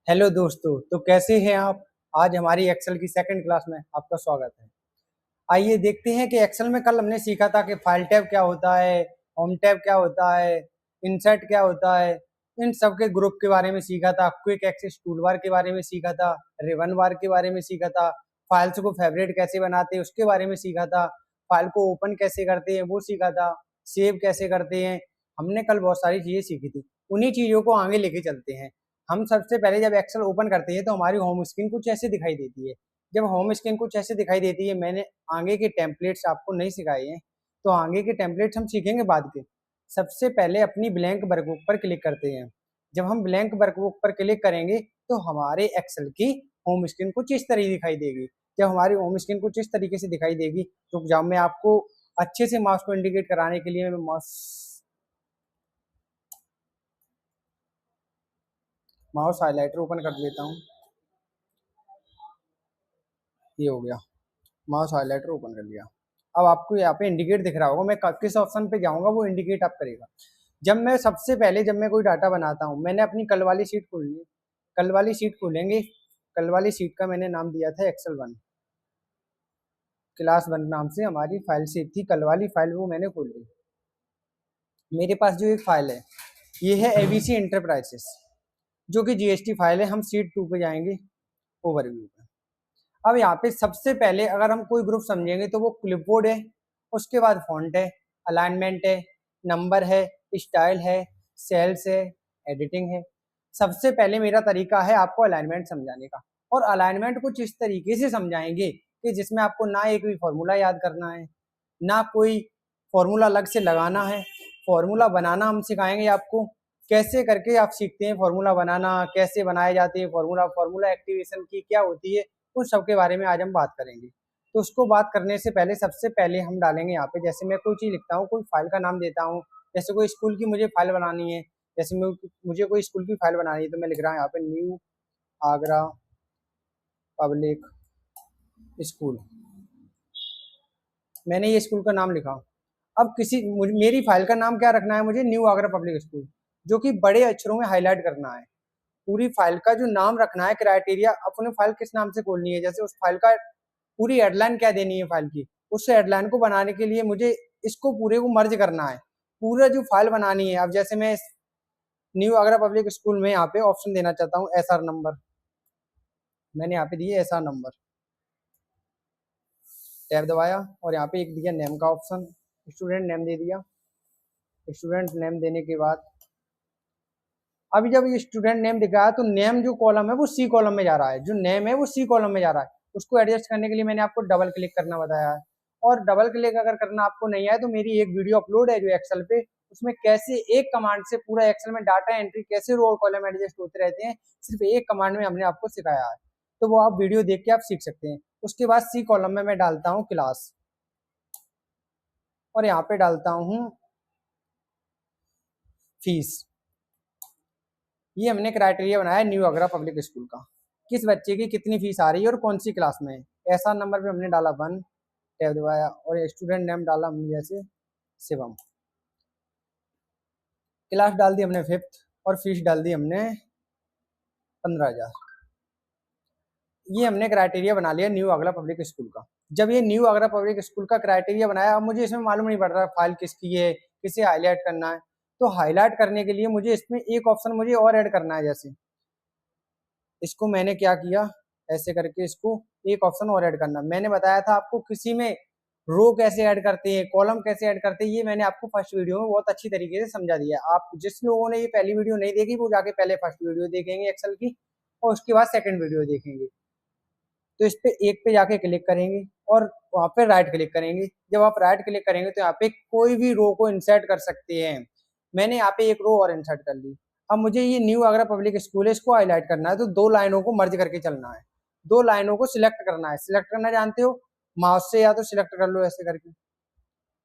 Hello दोस्तों, तो कैसे हैं आप। आज हमारी एक्सेल की सेकंड क्लास में आपका स्वागत है। आइए देखते हैं कि एक्सेल में कल हमने सीखा था कि फाइल टैब क्या होता है, होम टैब क्या होता है, इंसर्ट क्या होता है। इन सब के ग्रुप के बारे में सीखा था, क्विक एक्सेस टूल बार के बारे में सीखा था, रिबन बार के बारे में सीखा था, फाइल्स को फेवरेट कैसे बनाते हैं उसके बारे में सीखा था, फाइल को ओपन कैसे करते हैं वो सीखा था, सेव कैसे करते हैं। हमने कल बहुत सारी चीजें सीखी थी। उन्हीं चीजों को आगे लेके चलते हैं। हम सबसे पहले जब एक्सेल ओपन करते हैं तो हमारी होम स्क्रीन कुछ ऐसे दिखाई देती है। जब होम स्क्रीन कुछ ऐसे दिखाई देती है, मैंने आगे के टेम्पलेट्स आपको नहीं सिखाए हैं, तो आगे के टेम्पलेट्स हम सीखेंगे बाद के। सबसे पहले अपनी ब्लैंक वर्कबुक पर क्लिक करते हैं। जब हम ब्लैंक वर्कबुक पर क्लिक करेंगे तो हमारे एक्सेल की होम स्क्रीन कुछ इस तरह दिखाई देगी। जब हमारी होम स्क्रीन कुछ इस तरीके से दिखाई देगी तो जब मैं आपको अच्छे से माउस को इंडिकेट कराने के लिए मैं माउस हाइलाइटर ओपन कर लेता हूँ। ये हो गया, माउस हाइलाइटर ओपन कर लिया। अब आपको यहाँ पे इंडिकेट दिख रहा होगा, मैं किस ऑप्शन पे जाऊंगा वो इंडिकेट आप करेगा। जब मैं सबसे पहले जब मैं कोई डाटा बनाता हूँ, मैंने अपनी कल वाली शीट खोल ली। कल वाली शीट खोलेंगे। कल वाली शीट का मैंने नाम दिया था एक्सेल 1। क्लास 1 नाम से हमारी फाइल शीट थी, कल वाली फाइल वो मैंने खोल ली। मेरे पास जो एक फाइल है ये है एबीसी इंटरप्राइजेस, जो कि जीएसटी फाइल है। हम शीट 2 पे जाएंगे, ओवरव्यू पे। अब यहाँ पे सबसे पहले अगर हम कोई ग्रुप समझेंगे तो वो क्लिपबोर्ड है, उसके बाद फॉन्ट है, अलाइनमेंट है, नंबर है, स्टाइल है, सेल्स है, एडिटिंग है। सबसे पहले मेरा तरीका है आपको अलाइनमेंट समझाने का, और अलाइनमेंट कुछ इस तरीके से समझाएंगे कि जिसमें आपको ना एक भी फॉर्मूला याद करना है, ना कोई फॉर्मूला अलग से लगाना है। फॉर्मूला बनाना हम सिखाएंगे आपको, कैसे करके आप सीखते हैं फॉर्मूला बनाना, कैसे बनाए जाते हैं फॉर्मूला, फॉर्मूला एक्टिवेशन की क्या होती है, उन सब के बारे में आज हम बात करेंगे। तो उसको बात करने से पहले सबसे पहले हम डालेंगे यहाँ पे, जैसे मैं कोई चीज़ लिखता हूँ, कोई फाइल का नाम देता हूँ। जैसे कोई स्कूल की मुझे फाइल बनानी है, जैसे मुझे कोई स्कूल की फाइल बनानी है, तो मैं लिख रहा हूँ यहाँ पे न्यू आगरा पब्लिक स्कूल। मैंने ये स्कूल का नाम लिखा। अब मेरी फाइल का नाम क्या रखना है, मुझे न्यू आगरा पब्लिक स्कूल, जो कि बड़े अक्षरों में हाईलाइट करना है। पूरी फाइल का जो नाम रखना है, क्राइटेरिया अपने फाइल किस नाम से खोलनी है, जैसे उस फाइल का पूरी हेडलाइन क्या देनी है फाइल की, उस हेडलाइन को बनाने के लिए मुझे इसको पूरे को मर्ज करना है। पूरा जो फाइल बनानी है, अब जैसे मैं न्यू आगरा पब्लिक स्कूल में यहाँ पे ऑप्शन देना चाहता हूँ एसआर नंबर। मैंने यहाँ पे दिए एसआर नंबर, टैब दबाया और यहाँ पे एक दिया नेम का ऑप्शन, स्टूडेंट नेम दे दिया। स्टूडेंट नेम देने के बाद अभी जब ये स्टूडेंट नेम दिखा है तो नेम जो कॉलम है वो सी कॉलम में जा रहा है, जो नेम है वो सी कॉलम में जा रहा है। उसको एडजस्ट करने के लिए मैंने आपको डबल क्लिक करना बताया है। और डबल क्लिक अगर करना आपको नहीं आए तो मेरी एक वीडियो अपलोड है जो एक्सेल पे, उसमें कैसे एक कमांड से पूरा एक्सेल में डाटा एंट्री कैसे रो और कॉलम एडजस्ट होते रहते हैं, सिर्फ एक कमांड में हमने आपको सिखाया है। तो वो आप वीडियो देख के आप सीख सकते हैं। उसके बाद सी कॉलम में मैं डालता हूँ क्लास, और यहाँ पे डालता हूँ फीस। ये हमने क्राइटेरिया बनाया न्यू आगरा पब्लिक स्कूल का, किस बच्चे की कितनी फीस आ रही है और कौन सी क्लास में है। ऐसा नंबर पे हमने डाला 1, टैब दबाया और स्टूडेंट नेम डाला हमने जैसे शिवम। क्लास डाल दी हमने 5th और फीस डाल दी हमने 15,000। ये हमने क्राइटेरिया बना लिया न्यू आगरा पब्लिक स्कूल का। जब ये न्यू आगरा पब्लिक स्कूल का क्राइटेरिया बनाया, अब मुझे इसमें मालूम नहीं पड़ रहा फाइल किसकी है, किसे हाईलाइट करना है। तो हाईलाइट करने के लिए मुझे इसमें एक ऑप्शन मुझे और ऐड करना है। जैसे इसको मैंने क्या किया, ऐसे करके इसको एक ऑप्शन और ऐड करना। मैंने बताया था आपको किसी में रो कैसे ऐड करते हैं, कॉलम कैसे ऐड करते हैं, ये मैंने आपको फर्स्ट वीडियो में बहुत अच्छी तरीके से समझा दिया। आप जिस लोगों ने ये पहली वीडियो नहीं देखी वो जाके पहले फर्स्ट वीडियो देखेंगे एक्सेल की, और उसके बाद सेकंड वीडियो देखेंगे। तो इस पे एक पे जाके क्लिक करेंगे और वहां पे राइट क्लिक करेंगे। जब आप राइट क्लिक करेंगे तो यहाँ पे कोई भी रो को इंसर्ट कर सकते हैं। मैंने यहाँ पे एक रो और इंसर्ट कर ली। अब मुझे ये न्यू आगरा पब्लिक स्कूल है, इसको हाईलाइट करना है, तो 2 लाइनों को मर्ज करके चलना है। 2 लाइनों को सिलेक्ट करना है। सिलेक्ट करना जानते हो, माउस से या तो सिलेक्ट कर लो ऐसे करके,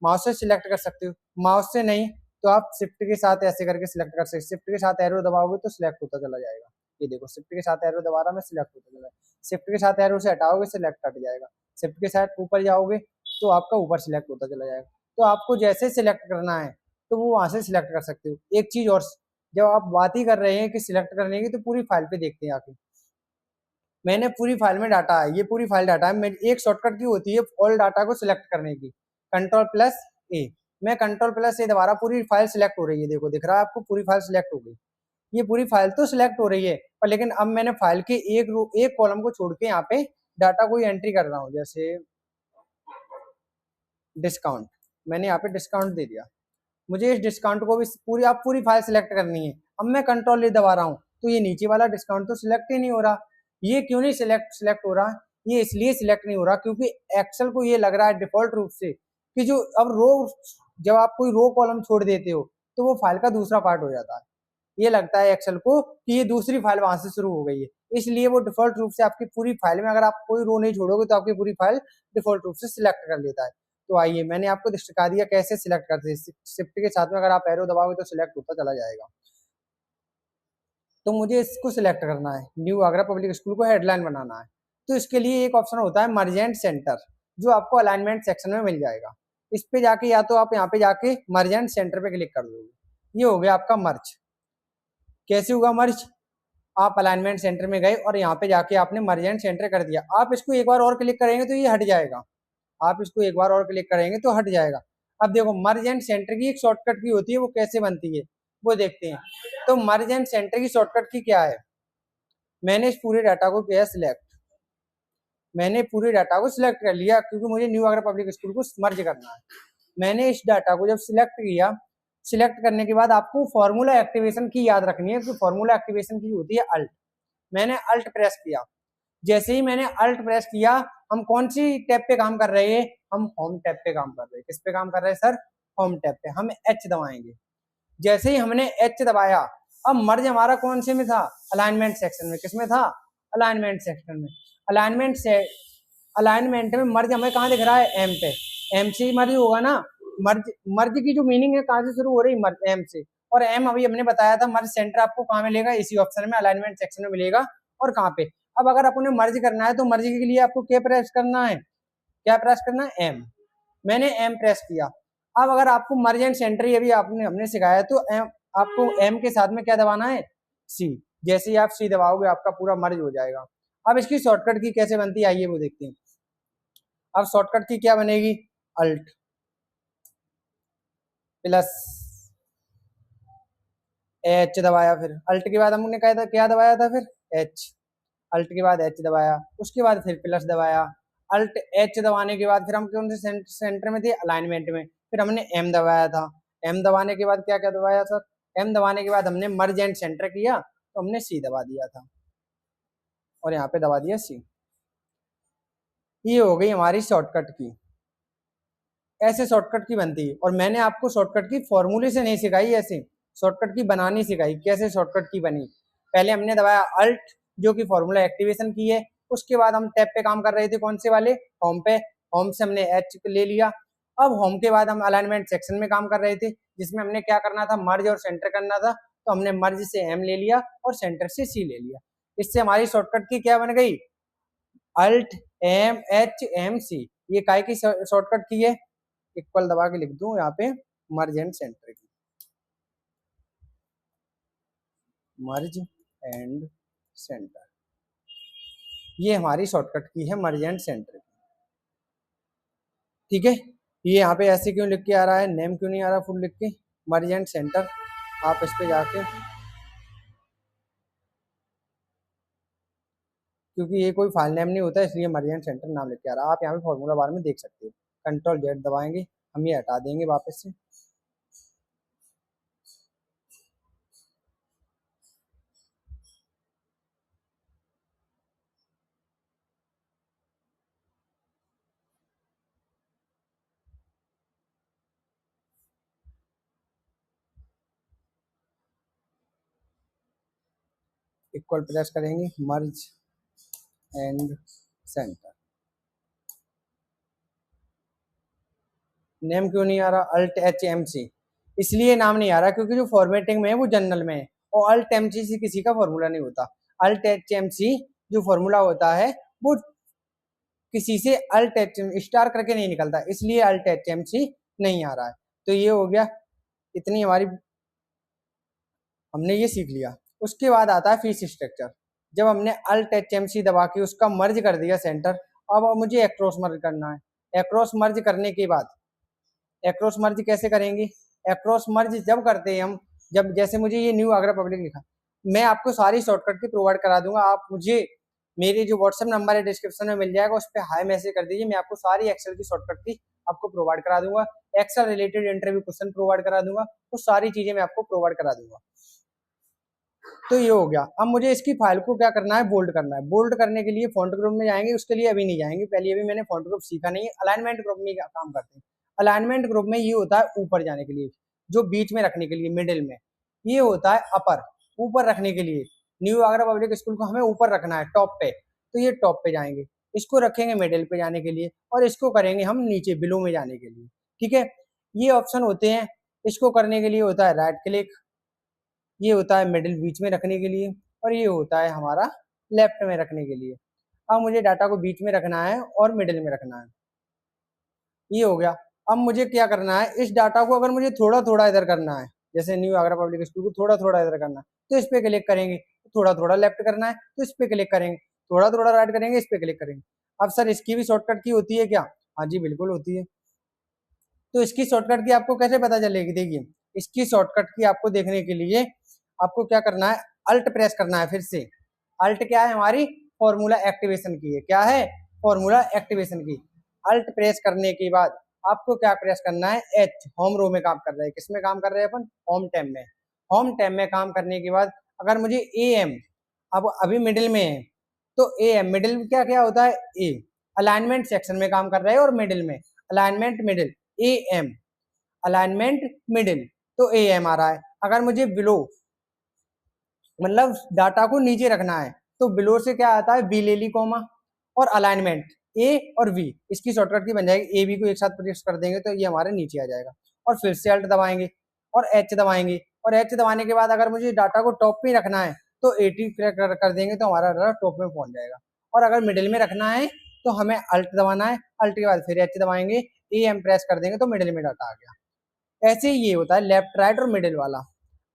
माउस से सिलेक्ट कर सकते हो। माउस से नहीं तो आप शिफ्ट के साथ ऐसे करके सिलेक्ट कर सकते हो। शिफ्ट के साथ एरो दबाओगे तो सिलेक्ट होता चला जाएगा। ये देखो, शिफ्ट के साथ एरो दबा रहा मैं, सिलेक्ट होता चला जाएगा। शिफ्ट के साथ एरो से हटाओगे सिलेक्ट हट जाएगा। शिफ्ट के साथ ऊपर जाओगे तो आपका ऊपर सिलेक्ट होता चला जाएगा। तो आपको जैसे सिलेक्ट करना है तो वो वहां से सिलेक्ट कर सकते हो। एक चीज और, जब आप बात ही कर रहे हैं कि सिलेक्ट करने की, तो पूरी फाइल पे देखते हैं आके। मैंने पूरी फाइल में डाटा है, ये पूरी फाइल डाटा है। मेरी एक शॉर्टकट की होती है ऑल डाटा को सिलेक्ट करने की, कंट्रोल प्लस ए। मैं कंट्रोल प्लस ए दबा रहा, पूरी फाइल सिलेक्ट हो रही है, देखो दिख रहा है आपको, पूरी फाइल सिलेक्ट हो गई। ये पूरी फाइल तो सिलेक्ट हो रही है, पर लेकिन अब मैंने फाइल के एक कॉलम को छोड़ के यहाँ पे डाटा को एंट्री कर रहा हूँ, जैसे डिस्काउंट। मैंने यहाँ पे डिस्काउंट दे दिया। मुझे इस डिस्काउंट को भी पूरी फाइल सिलेक्ट करनी है। अब मैं कंट्रोल ए दबा रहा हूँ, तो ये नीचे वाला डिस्काउंट तो सिलेक्ट ही नहीं हो रहा। ये क्यों नहीं सिलेक्ट हो रहा? ये इसलिए सिलेक्ट नहीं हो रहा क्योंकि एक्सेल को ये लग रहा है डिफॉल्ट रूप से कि जो अब रो, जब आप कोई रो कॉलम छोड़ देते हो तो वो फाइल का दूसरा पार्ट हो जाता है। ये लगता है एक्सेल को कि ये दूसरी फाइल वहां से शुरू हो गई है, इसलिए वो डिफॉल्ट रूप से आपकी पूरी फाइल में, अगर आप कोई रो नहीं छोड़ोगे तो आपकी पूरी फाइल डिफॉल्ट रूप से सिलेक्ट कर लेता है। तो आइए मैंने आपको दिखा दिया कैसे सिलेक्ट करते हैं। शिफ्ट के साथ में अगर आप एरो दबाओगे तो सिलेक्ट होता चला जाएगा। तो मुझे इसको सिलेक्ट करना है, न्यू आगरा पब्लिक स्कूल को हेडलाइन बनाना है। तो इसके लिए एक ऑप्शन होता है मर्ज एंड सेंटर, जो आपको अलाइनमेंट सेक्शन में मिल जाएगा। इस पे जाके या तो आप यहाँ पे जाके मर्ज एंड सेंटर पे क्लिक कर दोगे। ये हो गया आपका मर्ज। कैसे होगा मर्ज? आप अलाइनमेंट सेंटर में गए और यहाँ पे जाके आपने मर्ज एंड सेंटर कर दिया। आप इसको एक बार और क्लिक करेंगे तो ये हट जाएगा। आप इसको एक बार और क्लिक करेंगे तो हट जाएगा। अब देखो मर्ज एंड सेंटर की एक शॉर्टकट की होती है, वो कैसे बनती है वो देखते हैं। तो मर्ज एंड सेंटर की शॉर्टकट की क्या है? मैंने इस पूरे डाटा को किया सिलेक्ट। मैंने पूरे डाटा को सिलेक्ट कर लिया क्योंकि मुझे न्यू आगरा पब्लिक स्कूल को मर्ज करना है। मैंने इस डाटा को जब सिलेक्ट किया, सिलेक्ट करने के बाद आपको फॉर्मूला एक्टिवेशन की याद रखनी है कि फॉर्मूला एक्टिवेशन की होती है अल्ट। मैंने अल्ट प्रेस किया। जैसे ही मैंने अल्ट प्रेस किया, हम कौन सी टैब पे काम कर रहे हैं? हम होम टैब पे काम कर रहे हैं। किस पे काम कर रहे हैं सर? होम टैब पे। हम एच दबाएंगे। जैसे ही हमने एच दबाया, अब मर्ज हमारा कौन से में था? अलाइनमेंट सेक्शन में। किस में था? अलाइनमेंट सेक्शन में। अलाइनमेंट से अलाइनमेंट में मर्ज हमें कहाँ दिख रहा है? एम पे। एम से मर्ज होगा ना। मर्ज मर्ज की जो मीनिंग है कहाँ से शुरू हो रही? मर्ज एम से। और एम अभी हमने बताया था मर्ज सेंटर आपको कहाँ मिलेगा? इसी ऑप्शन में अलाइनमेंट सेक्शन में मिलेगा। और कहाँ पे? अब अगर आपने मर्ज करना है तो मर्ज के लिए आपको क्या प्रेस करना है? क्या प्रेस करना है? एम। मैंने एम प्रेस किया। अब अगर आपको मर्ज एंड सेंटर ये भी हमने सिखाया है, तो एम, आपको एम के साथ में क्या दबाना है? सी। जैसे ही आप सी दबाओगे आपका पूरा मर्ज हो जाएगा। अब इसकी शॉर्टकट की कैसे बनती है आइए वो देखते हैं। अब शॉर्टकट की क्या बनेगी? अल्ट प्लस एच दबाया, फिर अल्ट के बाद हमने क्या दबाया था? फिर एच। अल्ट के बाद एच दबाया, उसके बाद फिर प्लस दबाया। अल्ट एच दबाने के बाद फिर हम कौन से सेंटर में थे? अलाइनमेंट में। फिर हमने एम दबाया था। एम दबाने के बाद क्या क्या दबाया सर? एम दबाने के बाद हमने मर्ज एंड सेंटर किया, तो हमने सी दबा दिया था और यहाँ पे दबा दिया सी। ये हो गई हमारी शॉर्टकट की। ऐसे शॉर्टकट की बनती है। और मैंने आपको शॉर्टकट की फॉर्मूले से नहीं सिखाई, ऐसे शॉर्टकट की बनानी सिखाई। कैसे शॉर्टकट की बनी? पहले हमने दबाया अल्ट, जो कि फॉर्मूला एक्टिवेशन की है। उसके बाद हम टैब पे काम कर रहे थे, कौन से वाले? होम पे। होम से हमने एच ले लिया। अब होम के बाद हम अलाइनमेंट सेक्शन में काम कर रहे थे, जिसमें हमने क्या करना था? मर्ज और सेंटर करना था। तो हमने मर्ज से एम ले लिया और सेंटर से सी ले लिया। इससे हमारी शॉर्टकट की क्या बन गई? Alt M H M C. ये काय की शॉर्टकट की है? इक्वल दबा के लिख दूं यहाँ पे मर्ज एंड सेंटर की। मर्ज एंड सेंटर, ये हमारी शॉर्टकट की है मर्ज एंड सेंटर की। ठीक है। ये यहाँ पे ऐसे क्यों लिख के आ रहा है? नेम क्यों नहीं आ रहा फुल लिख के? मर्ज एंड सेंटर। आप इस पे जाके, क्योंकि ये कोई फाइल नेम नहीं होता इसलिए मर्ज एंड सेंटर नाम लिख के आ रहा है। आप यहाँ पे फॉर्मूला बार में देख सकते हो। कंट्रोल जेड दबाएंगे, हम ये हटा देंगे वापस से। इक्वल प्रेस करेंगे, मर्ज एंड सेंटर। नेम क्यों नहीं आ रहा? Alt H M C. इसलिए नाम नहीं आ रहा क्योंकि जो फॉर्मेटिंग में है वो जनरल में है, और अल्ट एम सी से किसी का फॉर्मूला नहीं होता। अल्ट एच एम सी जो फॉर्मूला होता है वो किसी से अल्ट एच स्टार करके नहीं निकलता, इसलिए अल्ट एच एम सी नहीं आ रहा है। तो ये हो गया, इतनी हमारी हमने ये सीख लिया। उसके बाद आता है फीस स्ट्रक्चर। जब हमने अल्ट HMC दबा के उसका मर्ज कर दिया सेंटर, अब मुझे एक्रॉस मर्ज करना है। एक्रॉस मर्ज करने के बाद एक्रॉस मर्ज कैसे करेंगे? एक्रॉस मर्ज जब करते हैं हम, जब जैसे मुझे ये न्यू आगरा पब्लिक लिखा, मैं आपको सारी शॉर्टकट की प्रोवाइड करा दूंगा। आप मुझे मेरे जो व्हाट्सएप नंबर है डिस्क्रिप्शन में मिल जाएगा, उस पर हाई मैसेज कर दीजिए, मैं आपको सारी एक्सेल की शॉर्टकट की आपको प्रोवाइड करा दूंगा। Excel related interview question provide करा दूंगा, वो सारी चीजें मैं आपको प्रोवाइड करा दूंगा। तो ये हो गया। अब मुझे इसकी फाइल को क्या करना है? बोल्ड करना है। बोल्ड करने के लिए फॉन्ट ग्रुप में जाएंगे, उसके लिए अभी नहीं जाएंगे, पहले अभी मैंने फॉन्ट ग्रुप सीखा नहीं है। अलाइनमेंट ग्रुप में क्या काम करते हैं? अलाइनमेंट ग्रुप में ये होता है ऊपर जाने के लिए, जो बीच में रखने के लिए, मिडिल में। ये होता है अपर, ऊपर रखने के लिए। न्यू आगरा पब्लिक स्कूल को हमें ऊपर रखना है, टॉप पे, तो ये टॉप पे जाएंगे। इसको रखेंगे मिडिल पे जाने के लिए, और इसको करेंगे हम नीचे बिलो में जाने के लिए। ठीक है, ये ऑप्शन होते हैं। इसको करने के लिए होता है राइट क्लिक, ये होता है मिडिल बीच में रखने के लिए, और ये होता है हमारा लेफ्ट में रखने के लिए। अब मुझे डाटा को बीच में रखना है और मिडिल में रखना है, ये हो गया। अब मुझे क्या करना है? इस डाटा को अगर मुझे थोड़ा थोड़ा इधर करना है, जैसे न्यू आगरा पब्लिक स्कूल को थोड़ा थोड़ा इधर करना है, तो इस पे क्लिक करेंगे। थोड़ा थोड़ा लेफ्ट करना है तो इस पे क्लिक करेंगे, थोड़ा थोड़ा राइट करेंगे, इस पे क्लिक करेंगे। अब सर इसकी भी शॉर्टकट की होती है क्या? हाँ जी, बिल्कुल होती है। तो इसकी शॉर्टकट की आपको कैसे पता चलेगी? देखिए, इसकी शॉर्टकट की आपको देखने के लिए आपको क्या करना है? अल्ट प्रेस करना है। फिर से अल्ट क्या है? हमारी फॉर्मूला एक्टिवेशन की है। क्या है? फॉर्मूला एक्टिवेशन की। अल्ट प्रेस करने के बाद आपको क्या प्रेस करना है? एच। होम रो में काम कर रहे हैं, किस में काम कर रहे हैं अपन? होम टैब में। होम टैब में काम करने के बाद अगर मुझे ए एम, अब अभी मिडिल में है तो ए एम, मिडिल में क्या क्या होता है? ए। अलाइनमेंट सेक्शन में काम कर रहे हैं और मिडिल में, alignment middle, A M, alignment middle, तो ए एम आ रहा है। अगर मुझे बिलो, मतलब डाटा को नीचे रखना है, तो बिलो से क्या आता है? बी ले ली कॉमा, और अलाइनमेंट ए और वी, इसकी शॉर्टकट की बन जाएगी। ए बी को एक साथ प्रेस कर देंगे तो ये हमारे नीचे आ जाएगा। और फिर से अल्ट दबाएंगे और एच दबाएंगे, और एच दबाने के बाद अगर मुझे डाटा को टॉप पे रखना है तो 80 कर देंगे तो हमारा डाटा टॉप में पहुंच जाएगा। और अगर मिडिल में रखना है तो हमें अल्ट दबाना है, अल्ट के बाद फिर एच दबाएंगे, ए एम प्रेस कर देंगे तो मिडिल में डाटा आ गया। ऐसे ही ये होता है लेफ्ट राइट और मिडिल वाला।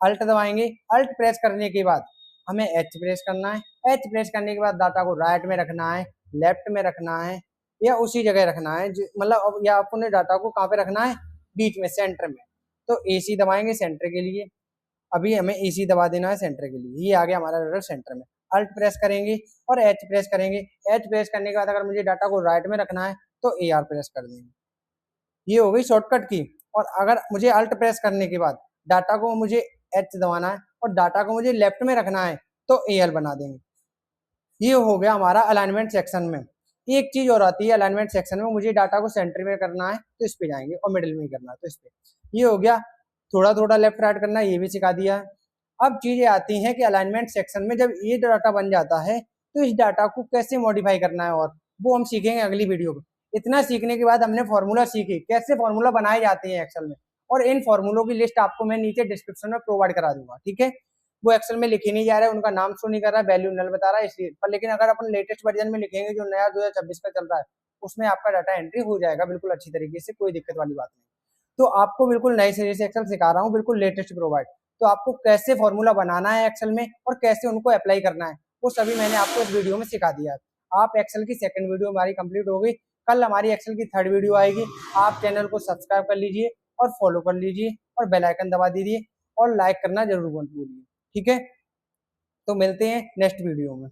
अल्ट दबाएंगे, अल्ट प्रेस करने के बाद हमें एच प्रेस करना है, एच प्रेस करने के बाद डाटा को राइट में रखना है, लेफ्ट में रखना है, या उसी जगह रखना है, मतलब या अपने डाटा को कहाँ पे रखना है? बीच में, सेंटर में। तो एसी दबाएंगे सेंटर के लिए, अभी हमें एसी दबा देना है सेंटर के लिए, ये आ गया हमारा डाटा सेंटर में। अल्ट प्रेस करेंगे और एच प्रेस करेंगे। एच प्रेस करने के बाद अगर मुझे डाटा को राइट में रखना है तो ए आर प्रेस कर देंगे। ये हो गई शॉर्टकट की। और अगर मुझे अल्ट प्रेस करने के बाद डाटा को मुझे एच दबाना है और डाटा को मुझे लेफ्ट में रखना है तो ए एल बना देंगे। ये हो गया हमारा अलाइनमेंट सेक्शन में। एक चीज और आती है अलाइनमेंट सेक्शन में, मुझे डाटा को सेंटर में करना है तो इस पे जाएंगे, और मिडिल में करना है तो इस पे। ये हो गया। थोड़ा थोड़ा लेफ्ट राइट करना, ये भी सिखा दिया है। अब चीजें आती हैं कि अलाइनमेंट सेक्शन में जब ये डाटा बन जाता है तो इस डाटा को कैसे मॉडिफाई करना है, और वो हम सीखेंगे अगली वीडियो में। इतना सीखने के बाद हमने फॉर्मूला सीखे, कैसे फॉर्मूला बनाए जाते हैं एक्सेल में, और इन फॉर्मूलों की लिस्ट आपको मैं नीचे डिस्क्रिप्शन में प्रोवाइड करा दूंगा। ठीक है, वो एक्सेल में लिखे नहीं जा रहा है, उनका नाम शो नहीं कर रहा है, वैल्यू नल बता रहा है इसलिए पर, लेकिन अगर अपन लेटेस्ट वर्जन में लिखेंगे जो नया 2026 का चल रहा है, उसमें आपका डाटा एंट्री हो जाएगा बिल्कुल अच्छी तरीके से, कोई दिक्कत वाली बात नहीं। तो आपको बिल्कुल नए सिरे से एक्सेल सिखा रहा हूँ, बिल्कुल लेटेस्ट प्रोवाइड। तो आपको कैसे फॉर्मूला बनाना है एक्सेल में और कैसे उनको अप्लाई करना है, वो सभी मैंने आपको इस वीडियो में सिखा दिया है। आप एक्सेल की सेकंड वीडियो हमारी कंप्लीट हो गई, कल हमारी एक्सेल की थर्ड वीडियो आएगी। आप चैनल को सब्सक्राइब कर लीजिए और फॉलो कर लीजिए और बेल आइकन दबा दीजिए और लाइक करना जरूर मत भूलिए। ठीक है, तो मिलते हैं नेक्स्ट वीडियो में।